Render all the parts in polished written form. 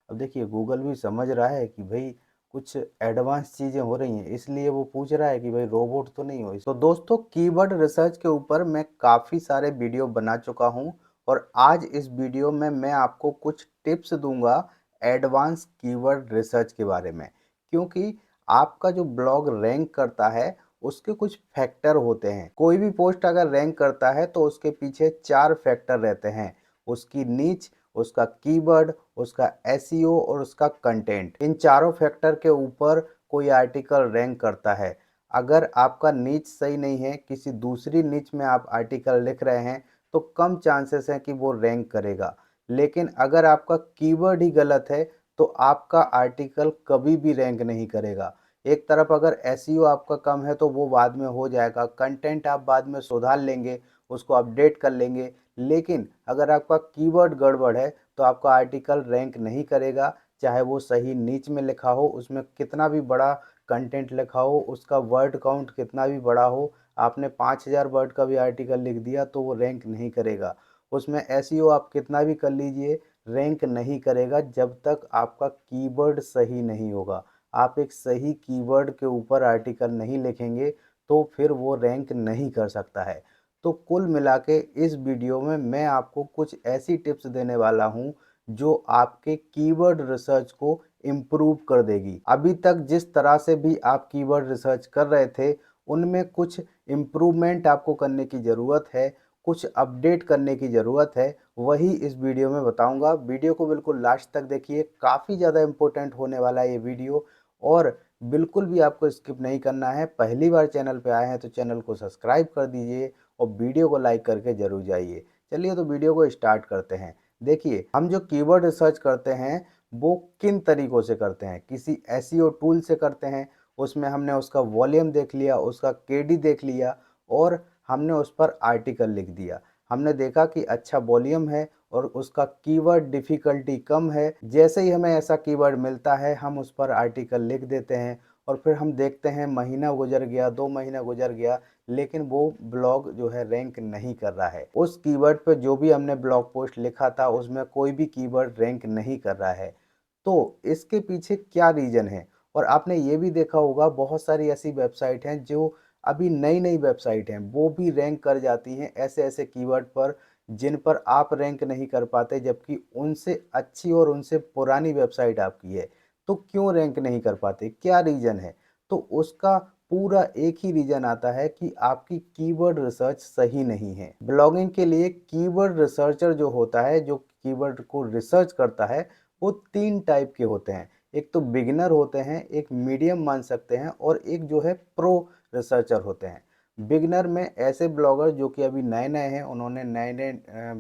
अब देखिए गूगल भी समझ रहा है कि भाई कुछ एडवांस चीज़ें हो रही हैं, इसलिए वो पूछ रहा है कि भाई रोबोट तो नहीं हो। तो दोस्तों कीवर्ड रिसर्च के ऊपर मैं काफ़ी सारे वीडियो बना चुका हूँ और आज इस वीडियो में मैं आपको कुछ टिप्स दूंगा एडवांस कीवर्ड रिसर्च के बारे में। क्योंकि आपका जो ब्लॉग रैंक करता है उसके कुछ फैक्टर होते हैं। कोई भी पोस्ट अगर रैंक करता है तो उसके पीछे 4 फैक्टर रहते हैं। उसकी नीच, उसका कीवर्ड, उसका एसईओ और उसका कंटेंट। इन चारों फैक्टर के ऊपर कोई आर्टिकल रैंक करता है। अगर आपका नीच सही नहीं है, किसी दूसरी नीच में आप आर्टिकल लिख रहे हैं तो कम चांसेस हैं कि वो रैंक करेगा। लेकिन अगर आपका कीवर्ड ही गलत है तो आपका आर्टिकल कभी भी रैंक नहीं करेगा। एक तरफ अगर एसईओ आपका कम है तो वो बाद में हो जाएगा, कंटेंट आप बाद में सुधार लेंगे, उसको अपडेट कर लेंगे। लेकिन अगर आपका कीवर्ड गड़बड़ है तो आपका आर्टिकल रैंक नहीं करेगा, चाहे वो सही नीच में लिखा हो, उसमें कितना भी बड़ा कंटेंट लिखा हो, उसका वर्ड काउंट कितना भी बड़ा हो। आपने 5000 वर्ड का भी आर्टिकल लिख दिया तो वो रैंक नहीं करेगा। उसमें एसईओ आप कितना भी कर लीजिए, रैंक नहीं करेगा जब तक आपका कीवर्ड सही नहीं होगा। आप एक सही कीवर्ड के ऊपर आर्टिकल नहीं लिखेंगे तो फिर वो रैंक नहीं कर सकता है। तो कुल मिला के इस वीडियो में मैं आपको कुछ ऐसी टिप्स देने वाला हूं जो आपके कीवर्ड रिसर्च को इम्प्रूव कर देगी। अभी तक जिस तरह से भी आप कीवर्ड रिसर्च कर रहे थे उनमें कुछ इम्प्रूवमेंट आपको करने की ज़रूरत है, कुछ अपडेट करने की ज़रूरत है। वही इस वीडियो में बताऊंगा। वीडियो को बिल्कुल लास्ट तक देखिए, काफ़ी ज़्यादा इम्पोर्टेंट होने वाला है ये वीडियो। और बिल्कुल भी आपको स्किप नहीं करना है। पहली बार चैनल पे आए हैं तो चैनल को सब्सक्राइब कर दीजिए और वीडियो को लाइक करके ज़रूर जाइए। चलिए तो वीडियो को स्टार्ट करते हैं। देखिए हम जो कीवर्ड रिसर्च करते हैं वो किन तरीकों से करते हैं। किसी एसईओ टूल से करते हैं, उसमें हमने उसका वॉल्यूम देख लिया, उसका केडी देख लिया और हमने उस पर आर्टिकल लिख दिया। हमने देखा कि अच्छा वॉल्यूम है और उसका कीवर्ड डिफ़िकल्टी कम है। जैसे ही हमें ऐसा कीवर्ड मिलता है हम उस पर आर्टिकल लिख देते हैं और फिर हम देखते हैं महीना गुजर गया, 2 महीना गुजर गया, लेकिन वो ब्लॉग जो है रैंक नहीं कर रहा है। उस कीवर्ड पे जो भी हमने ब्लॉग पोस्ट लिखा था उसमें कोई भी कीवर्ड रैंक नहीं कर रहा है। तो इसके पीछे क्या रीज़न है? और आपने ये भी देखा होगा बहुत सारी ऐसी वेबसाइट हैं जो अभी नई-नई वेबसाइट हैं, वो भी रैंक कर जाती हैं ऐसे-ऐसे कीवर्ड पर जिन पर आप रैंक नहीं कर पाते, जबकि उनसे अच्छी और उनसे पुरानी वेबसाइट आपकी है। तो क्यों रैंक नहीं कर पाते? क्या रीज़न है? तो उसका पूरा एक ही रीज़न आता है कि आपकी कीवर्ड रिसर्च सही नहीं है। ब्लॉगिंग के लिए कीवर्ड रिसर्चर जो होता है, जो कीवर्ड को रिसर्च करता है, वो 3 टाइप के होते हैं। एक तो बिगिनर होते हैं, एक मीडियम मान सकते हैं और एक जो है प्रो रिसर्चर होते हैं। बिगिनर में ऐसे ब्लॉगर जो कि अभी नए-नए हैं, उन्होंने नए-नए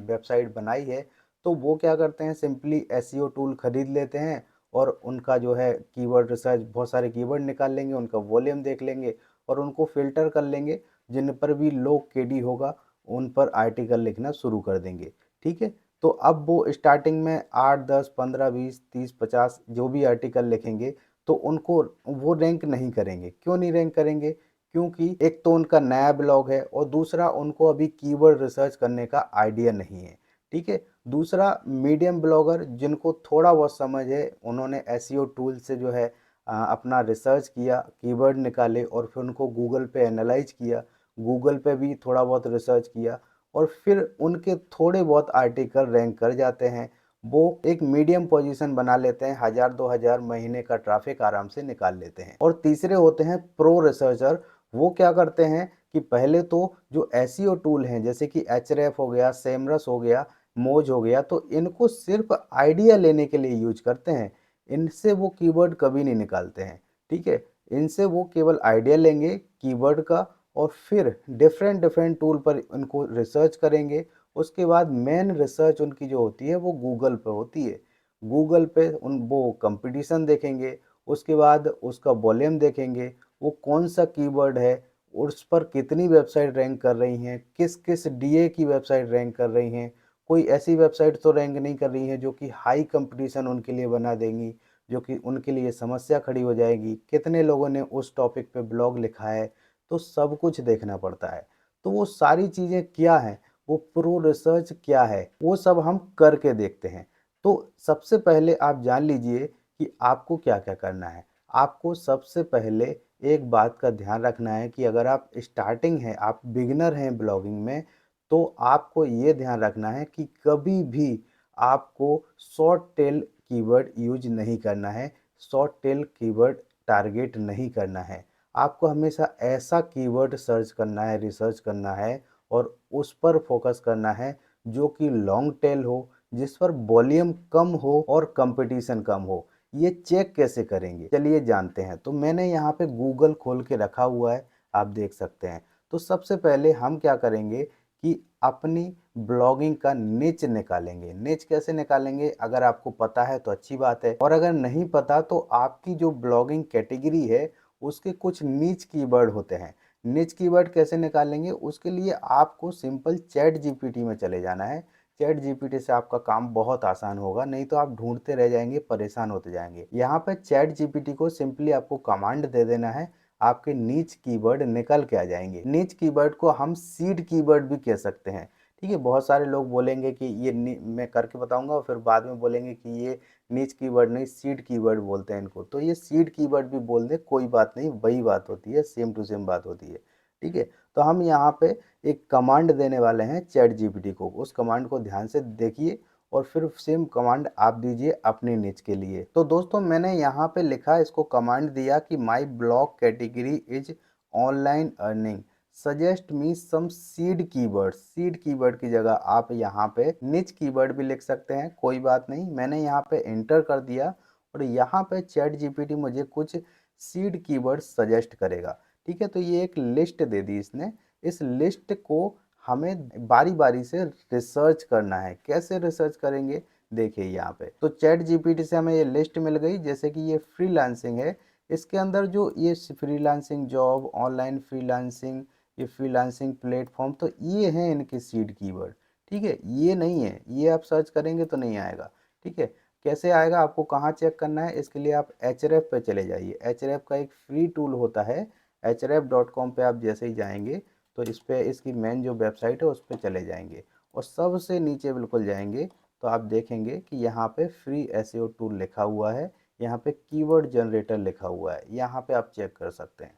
वेबसाइट बनाई है, तो वो क्या करते हैं सिंपली एसईओ टूल खरीद लेते हैं और उनका जो है कीवर्ड रिसर्च बहुत सारे कीवर्ड निकाल लेंगे, उनका वॉल्यूम देख लेंगे और उनको फ़िल्टर कर लेंगे। जिन पर भी लो केडी होगा, उन पर आर्टिकल लिखना शुरू कर देंगे। ठीक है? तो अब वो स्टार्टिंग में 8, 10, 15, 20, 30, 50 जो भी आर्टिकल लिखेंगे, तो उनको वो रैंक नहीं करेंगे। क्यों नहीं रैंक करेंगे? क्योंकि एक तो उनका नया ब्लॉग है और दूसरा उनको अभी कीवर्ड रिसर्च करने का आइडिया नहीं है। ठीक है? दूसरा मीडियम ब्लॉगर जिनको थोड़ा बहुत समझ है, उन्होंने एसईओ टूल से जो है अपना रिसर्च किया, कीवर्ड निकाले और फिर उनको गूगल पे एनालाइज़ किया, गूगल पे भी थोड़ा बहुत रिसर्च किया और फिर उनके थोड़े बहुत आर्टिकल रैंक कर जाते हैं। वो एक मीडियम पोजीशन बना लेते हैं, 1000-2000 महीने का ट्रैफिक आराम से निकाल लेते हैं। और तीसरे होते हैं प्रो रिसर्चर। वो क्या करते हैं कि पहले तो जो एसईओ टूल हैं जैसे कि एचरेफ हो गया, सेमरस हो गया, मोज हो गया, तो इनको सिर्फ आइडिया लेने के लिए यूज करते हैं। इनसे वो कीवर्ड कभी नहीं निकालते हैं। ठीक है? इनसे वो केवल आइडिया लेंगे कीवर्ड का और फिर डिफरेंट डिफरेंट टूल पर इनको रिसर्च करेंगे। उसके बाद मेन रिसर्च उनकी जो होती है वो गूगल पे होती है। गूगल पे उन वो कंपटीशन देखेंगे, उसके बाद उसका वॉल्यूम देखेंगे, वो कौन सा कीवर्ड है, उस पर कितनी वेबसाइट रैंक कर रही हैं, किस किस डीए की वेबसाइट रैंक कर रही हैं। कोई ऐसी वेबसाइट तो रैंक नहीं कर रही है जो कि हाई कंपटीशन उनके लिए बना देंगी, जो कि उनके लिए समस्या खड़ी हो जाएगी। कितने लोगों ने उस टॉपिक पे ब्लॉग लिखा है, तो सब कुछ देखना पड़ता है। तो वो सारी चीज़ें क्या हैं, वो प्रो रिसर्च क्या है, वो सब हम करके देखते हैं। तो सबसे पहले आप जान लीजिए कि आपको क्या-क्या करना है। आपको सबसे पहले एक बात का ध्यान रखना है कि अगर आप स्टार्टिंग हैं, आप बिगिनर हैं ब्लॉगिंग में, तो आपको ये ध्यान रखना है कि कभी भी आपको शॉर्ट टेल कीवर्ड यूज़ नहीं करना है, शॉर्ट टेल कीवर्ड टारगेट नहीं करना है। आपको हमेशा ऐसा कीवर्ड सर्च करना है, रिसर्च करना है और उस पर फ़ोकस करना है जो कि लॉन्ग टेल हो, जिस पर वॉल्यूम कम हो और कंपटीशन कम हो। ये चेक कैसे करेंगे? चलिए जानते हैं। तो मैंने यहाँ पे गूगल खोल के रखा हुआ है, आप देख सकते हैं। तो सबसे पहले हम क्या करेंगे कि अपनी ब्लॉगिंग का निच निकालेंगे। निच कैसे निकालेंगे? अगर आपको पता है तो अच्छी बात है और अगर नहीं पता तो आपकी जो ब्लॉगिंग कैटेगरी है, उसके कुछ नीच कीवर्ड होते हैं। निच कीवर्ड कैसे निकालेंगे? उसके लिए आपको सिंपल चैट जीपीटी में चले जाना है। चैट जीपीटी से आपका काम बहुत आसान होगा, नहीं तो आप ढूंढते रह जाएंगे, परेशान होते जाएंगे। यहाँ पे चैट जीपीटी को सिंपली आपको कमांड दे देना है, आपके नीच कीवर्ड निकल के आ जाएंगे। नीच कीवर्ड को हम सीड कीवर्ड भी कह सकते हैं। ठीक है, बहुत सारे लोग बोलेंगे कि ये मैं करके बताऊंगा और फिर बाद में बोलेंगे कि ये नीच कीवर्ड नहीं, सीड कीवर्ड बोलते हैं इनको। तो ये सीड कीवर्ड भी बोल दे, कोई बात नहीं, वही बात होती है, सेम टू सेम बात होती है। ठीक है, तो हम यहाँ पे एक कमांड देने वाले हैं चैट जीपीटी को। उस कमांड को ध्यान से देखिए और फिर सेम कमांड आप दीजिए अपनी निच के लिए। तो दोस्तों मैंने यहाँ पे लिखा, इसको कमांड दिया कि my blog category is online earning, suggest me some seed keyword. Seed keyword की जगह आप यहाँ पे निच कीवर्ड भी लिख सकते हैं, कोई बात नहीं। मैंने यहाँ पे एंटर कर दिया और यहाँ पे चैट जीपीटी मुझे कुछ सीड कीवर्ड सजेस्ट करेगा। ठीक है, तो ये एक लिस्ट दे दी इसने। इस लिस्ट को हमें बारी बारी से रिसर्च करना है। कैसे रिसर्च करेंगे? देखिए यहाँ पे तो चैट जीपीटी से हमें ये लिस्ट मिल गई। जैसे कि ये फ्रीलांसिंग है, इसके अंदर जो ये फ्रीलांसिंग जॉब, ऑनलाइन फ्रीलांसिंग, ये फ्रीलांसिंग प्लेटफॉर्म, तो ये हैं इनके सीड कीवर्ड। ठीक है, ये नहीं है, ये आप सर्च करेंगे तो नहीं आएगा। ठीक है, कैसे आएगा? आपको कहाँ चेक करना है? इसके लिए आप एचरेफ पे चले जाइए। एचरेफ का एक फ्री टूल होता है, href.com पे आप जैसे ही जाएंगे तो इस पे इसकी मेन जो वेबसाइट है उस पे चले जाएंगे और सबसे नीचे बिल्कुल जाएंगे तो आप देखेंगे कि यहाँ पे फ्री एसईओ टूल लिखा हुआ है, यहाँ पे कीवर्ड जनरेटर लिखा हुआ है, यहाँ पे आप चेक कर सकते हैं।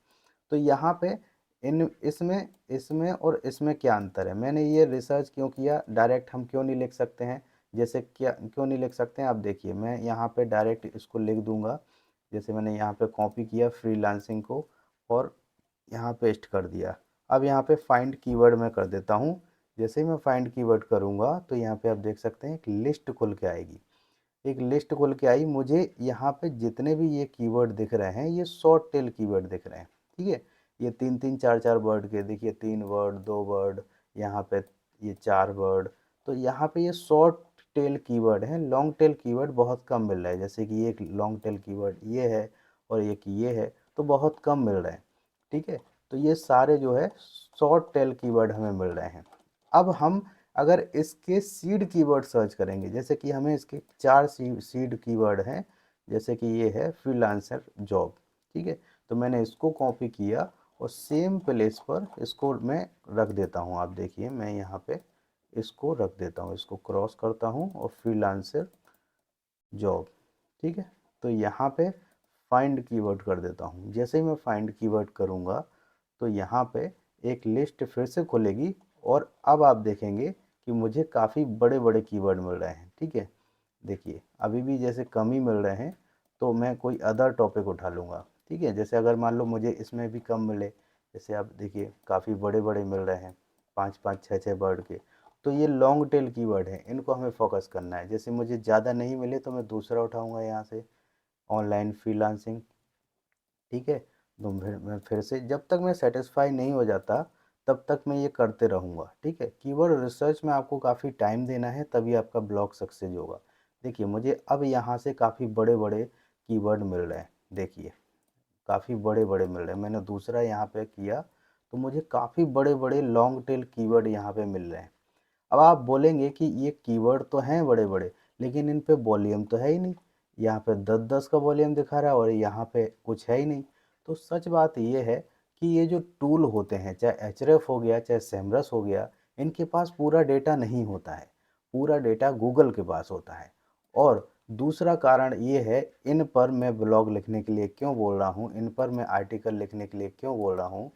तो यहाँ पे इन इसमें इसमें और इसमें क्या अंतर है? मैंने ये रिसर्च क्यों किया, डायरेक्ट हम क्यों नहीं लिख सकते हैं? जैसे क्या क्यों नहीं लिख सकते हैं, आप देखिए मैं यहाँ पे डायरेक्ट इसको लिख दूंगा। जैसे मैंने यहाँ पे कॉपी किया फ्रीलांसिंग को और यहाँ पेस्ट कर दिया। अब यहाँ पे फाइंड कीवर्ड मैं कर देता हूँ। जैसे ही मैं फाइंड कीवर्ड करूँगा तो यहाँ पे आप देख सकते हैं एक लिस्ट खुल के आएगी। एक लिस्ट खुल के आई, मुझे यहाँ पे जितने भी ये कीवर्ड दिख रहे हैं ये शॉर्ट टेल कीवर्ड दिख रहे हैं। ठीक है, ये 3-3 4-4 वर्ड के, देखिए 3 वर्ड, 2 वर्ड, यहाँ पे ये 4 वर्ड। तो यहाँ पे ये शॉर्ट टेल कीवर्ड है, लॉन्ग टेल कीवर्ड बहुत कम मिल रहा है। जैसे कि एक लॉन्ग टेल कीवर्ड ये है और एक ये है, तो बहुत कम मिल रहे हैं। ठीक है, तो ये सारे जो है शॉर्ट टेल कीवर्ड हमें मिल रहे हैं। अब हम अगर इसके सीड कीवर्ड सर्च करेंगे, जैसे कि हमें इसके 4 सीड कीवर्ड हैं, जैसे कि ये है फ्रीलांसर जॉब। ठीक है, तो मैंने इसको कॉपी किया और सेम प्लेस पर इसको मैं रख देता हूँ। आप देखिए मैं यहाँ पे इसको रख देता हूँ, इसको क्रॉस करता हूँ और फ्रीलांसर जॉब। ठीक है, तो यहाँ पे फाइंड कीवर्ड कर देता हूँ। जैसे ही मैं फाइंड कीवर्ड करूँगा तो यहाँ पे एक लिस्ट फिर से खुलेगी और अब आप देखेंगे कि मुझे काफ़ी बड़े बड़े कीवर्ड मिल रहे हैं। ठीक है, देखिए अभी भी जैसे कम ही मिल रहे हैं तो मैं कोई अदर टॉपिक उठा लूँगा। ठीक है, जैसे अगर मान लो मुझे इसमें भी कम मिले, जैसे आप देखिए काफ़ी बड़े बड़े मिल रहे हैं, 5-5 6-6 वर्ड के, तो ये लॉन्ग टेल कीवर्ड हैं, इनको हमें फोकस करना है। जैसे मुझे ज़्यादा नहीं मिले तो मैं दूसरा उठाऊँगा यहाँ से, ऑनलाइन फ्रीलांसिंग। ठीक है, तो फिर मैं फिर से जब तक मैं सेटिस्फाई नहीं हो जाता तब तक मैं ये करते रहूँगा। ठीक है, कीवर्ड रिसर्च में आपको काफ़ी टाइम देना है, तभी आपका ब्लॉग सक्सेस होगा। देखिए मुझे अब यहाँ से काफ़ी बड़े बड़े कीवर्ड मिल रहे हैं, देखिए काफ़ी बड़े बड़े मिल रहे हैं। मैंने दूसरा यहाँ पे किया तो मुझे काफ़ी बड़े बड़े लॉन्ग टेल कीवर्ड यहाँ पे मिल रहे हैं। अब आप बोलेंगे कि ये कीवर्ड तो हैं बड़े बड़े, लेकिन इन पे वॉल्यूम तो है ही नहीं। यहाँ पे 10-10 का वॉल्यूम दिखा रहा है और यहाँ पे कुछ है ही नहीं। तो सच बात ये है कि ये जो टूल होते हैं, चाहे एचरेफ हो गया, चाहे सेमरस हो गया, इनके पास पूरा डेटा नहीं होता है। पूरा डेटा गूगल के पास होता है और दूसरा कारण ये है, इन पर मैं ब्लॉग लिखने के लिए क्यों बोल रहा हूँ, इन पर मैं आर्टिकल लिखने के लिए क्यों बोल रहा हूँ,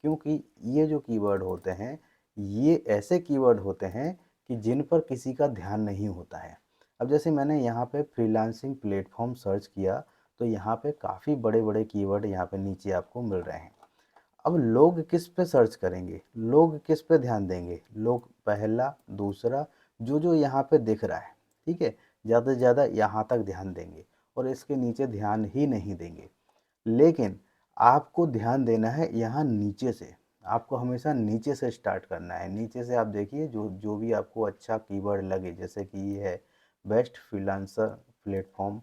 क्योंकि ये जो कीवर्ड होते हैं, ये ऐसे कीवर्ड होते हैं कि जिन पर किसी का ध्यान नहीं होता है। अब जैसे मैंने यहाँ पे फ्रीलांसिंग प्लेटफॉर्म सर्च किया, तो यहाँ पे काफ़ी बड़े-बड़े कीवर्ड यहाँ पे नीचे आपको मिल रहे हैं। अब लोग किस पे सर्च करेंगे, लोग किस पे ध्यान देंगे, लोग पहला, दूसरा, जो यहाँ पे दिख रहा है, ठीक है, ज़्यादा से ज़्यादा यहाँ तक ध्यान देंगे और इसके नीचे ध्यान ही नहीं देंगे। लेकिन आपको ध्यान देना है यहाँ नीचे से, आपको हमेशा नीचे से स्टार्ट करना है। नीचे से आप देखिए जो जो भी आपको अच्छा कीवर्ड लगे, जैसे कि ये है best freelancer platform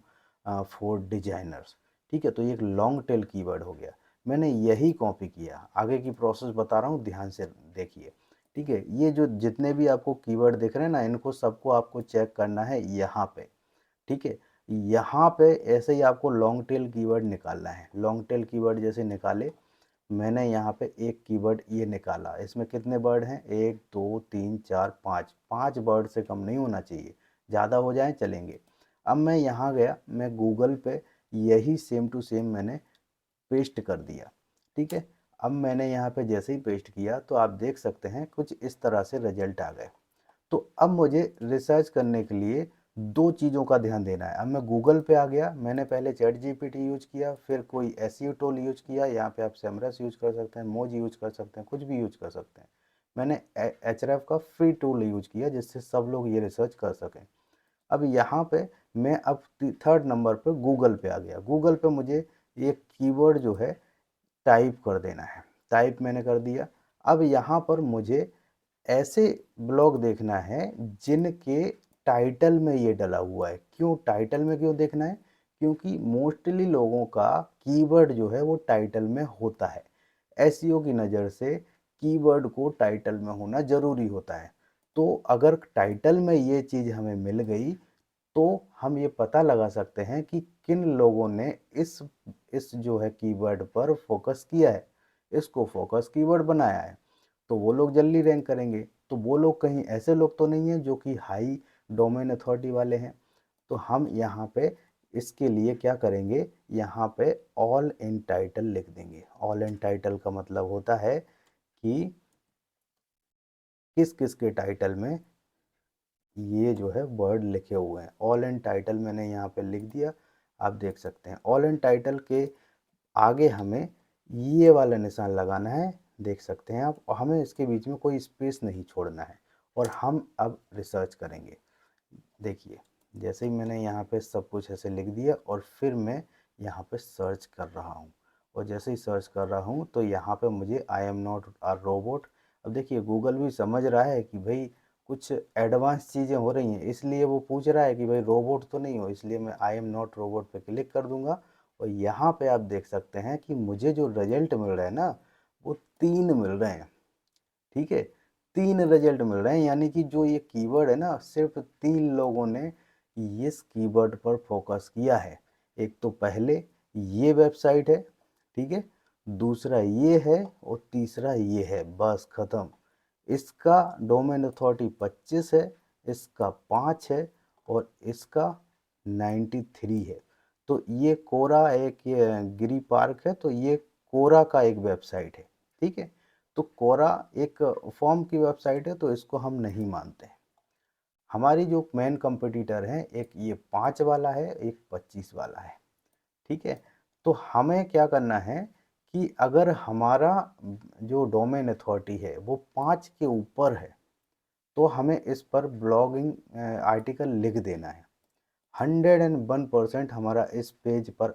for designers, ठीक है, तो ये एक लॉन्ग टेल कीवर्ड हो गया। मैंने यही कॉपी किया, आगे की प्रोसेस बता रहा हूँ, ध्यान से देखिए, ठीक है। ये जो जितने भी आपको कीवर्ड दिख रहे हैं ना, इनको सबको आपको चेक करना है यहाँ पे, ठीक है। यहाँ पे ऐसे ही आपको लॉन्ग टेल कीवर्ड निकालना है। लॉन्ग टेल कीवर्ड जैसे निकाले, मैंने यहाँ पे एक कीवर्ड ये निकाला, इसमें कितने वर्ड हैं, 1 2 3 4 5, 5 वर्ड से कम नहीं होना चाहिए, ज़्यादा हो जाए चलेंगे। अब मैं यहाँ गया, मैं गूगल पे यही सेम टू सेम मैंने पेस्ट कर दिया, ठीक है। अब मैंने यहाँ पे जैसे ही पेस्ट किया तो आप देख सकते हैं कुछ इस तरह से रिजल्ट आ गए। तो अब मुझे रिसर्च करने के लिए दो चीज़ों का ध्यान देना है। अब मैं गूगल पे आ गया, मैंने पहले चैट जीपीटी यूज किया, फिर कोई एसईओ टूल यूज किया, यहाँ पे आप सेमरस यूज कर सकते हैं, मोज यूज कर सकते हैं, कुछ भी यूज कर सकते हैं। मैंने एचरेफ का फ्री टूल यूज किया जिससे सब लोग ये रिसर्च कर सकें। अब यहाँ पे मैं अब थर्ड नंबर पे गूगल पे आ गया। गूगल पे मुझे एक कीवर्ड जो है टाइप कर देना है, टाइप मैंने कर दिया। अब यहाँ पर मुझे ऐसे ब्लॉग देखना है जिनके टाइटल में ये डला हुआ है। क्यों टाइटल में क्यों देखना है, क्योंकि मोस्टली लोगों का कीवर्ड जो है वो टाइटल में होता है। एसईओ की नज़र से कीवर्ड को टाइटल में होना ज़रूरी होता है। तो अगर टाइटल में ये चीज़ हमें मिल गई तो हम ये पता लगा सकते हैं कि किन लोगों ने इस जो है कीवर्ड पर फोकस किया है, इसको फोकस कीवर्ड बनाया है, तो वो लोग जल्दी रैंक करेंगे। तो वो लोग कहीं ऐसे लोग तो नहीं हैं जो कि हाई डोमेन अथॉरिटी वाले हैं। तो हम यहाँ पे इसके लिए क्या करेंगे, यहाँ पे ऑल इन टाइटल लिख देंगे। ऑल इन टाइटल का मतलब होता है कि किस किस के टाइटल में ये जो है वर्ड लिखे हुए हैं। ऑल इन टाइटल मैंने यहाँ पे लिख दिया, आप देख सकते हैं। ऑल इन टाइटल के आगे हमें ये वाला निशान लगाना है, देख सकते हैं आप, और हमें इसके बीच में कोई स्पेस नहीं छोड़ना है। और हम अब रिसर्च करेंगे। देखिए, जैसे ही मैंने यहाँ पे सब कुछ ऐसे लिख दिया और फिर मैं यहाँ पे सर्च कर रहा हूँ, और जैसे ही सर्च कर रहा हूँ तो यहाँ पे मुझे I am not a robot. अब देखिए गूगल भी समझ रहा है कि भाई कुछ एडवांस चीज़ें हो रही हैं, इसलिए वो पूछ रहा है कि भाई रोबोट तो नहीं हो, इसलिए मैं आई एम नॉट रोबोट पे क्लिक कर दूंगा। और यहाँ पे आप देख सकते हैं कि मुझे जो रिजल्ट मिल रहे हैं ना, वो 3 मिल रहे हैं, ठीक है। 3 रिजल्ट मिल रहे हैं, यानी कि जो ये कीवर्ड है ना, सिर्फ 3 लोगों ने इस कीवर्ड पर फोकस किया है। एक तो पहले ये वेबसाइट है, ठीक है, दूसरा ये है और तीसरा ये है, बस खत्म। इसका डोमेन अथॉरिटी 25 है, इसका 5 है और इसका 93 है। तो ये कोरा एक ये गिरी पार्क है, तो ये कोरा का एक वेबसाइट है, ठीक है। तो कोरा एक फॉर्म की वेबसाइट है, तो इसको हम नहीं मानते हैं। हमारी जो मेन कंपटीटर है, एक ये 5 वाला है, एक 25 वाला है, ठीक है। तो हमें क्या करना है कि अगर हमारा जो डोमेन अथॉरिटी है वो 5 के ऊपर है, तो हमें इस पर ब्लॉगिंग आर्टिकल लिख देना है। 101% हमारा इस पेज पर